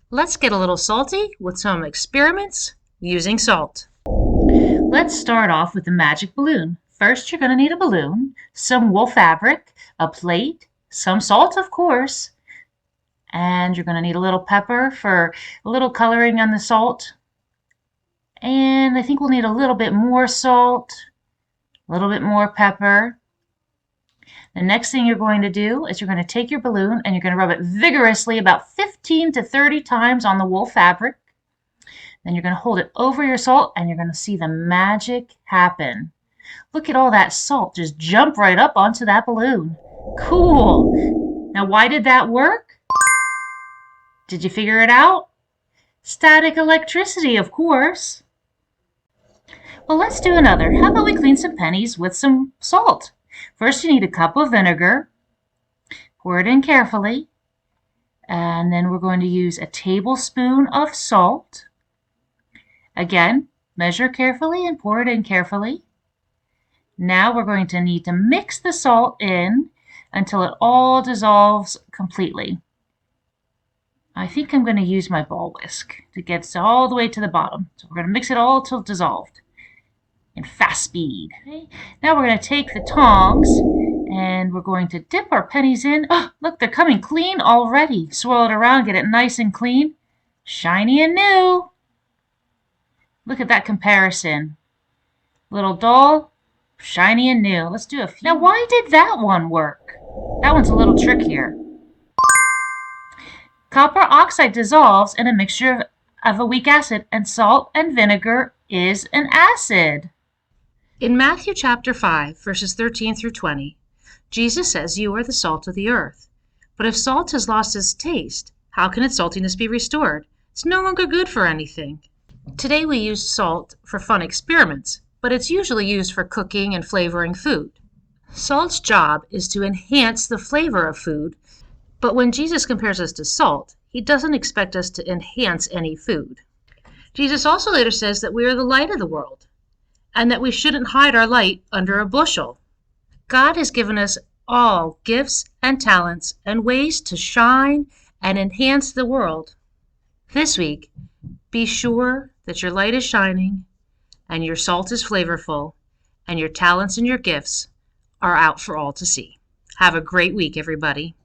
Let's get a little salty with some experiments using salt. Let's start off with the magic balloon. First, you're going to need a balloon, some wool fabric, a plate, some salt, of course, and you're going to need a little pepper for a little coloring on the salt. And I think we'll need a little bit more salt, a little bit more pepper. The next thing you're going to do is you're going to take your balloon and you're going to rub it vigorously about 15 to 30 times on the wool fabric. Then you're going to hold it over your salt and you're going to see the magic happen. Look at all that salt just jump right up onto that balloon. Cool. Now, why did that work? Did you figure it out? Static electricity, of course. Well, let's do another. How about we clean some pennies with some salt? First, you need a cup of vinegar. Pour it in carefully. And then we're going to use a tablespoon of salt. Again, measure carefully and pour it in carefully. Now we're going to need to mix the salt in until it all dissolves completely. I think I'm going to use my ball whisk to get all the way to the bottom. So we're going to mix it all till dissolved in fast speed. Okay. Now we're going to take the tongs and we're going to dip our pennies in. Oh, look, they're coming clean already. Swirl it around, get it nice and clean, shiny and new. Look at that comparison. Little dull, shiny and new. Let's do a few. Now, why did that one work? That one's a little trickier. Copper oxide dissolves in a mixture of a weak acid, and salt and vinegar is an acid. In Matthew chapter 5, verses 13 through 20, Jesus says, "You are the salt of the earth. But if salt has lost its taste, how can its saltiness be restored? It's no longer good for anything." Today we use salt for fun experiments, but it's usually used for cooking and flavoring food. Salt's job is to enhance the flavor of food, but when Jesus compares us to salt, he doesn't expect us to enhance any food. Jesus also later says that we are the light of the world, and that we shouldn't hide our light under a bushel. God has given us all gifts and talents and ways to shine and enhance the world. This week, be sure that your light is shining and your salt is flavorful and your talents and your gifts are out for all to see. Have a great week, everybody.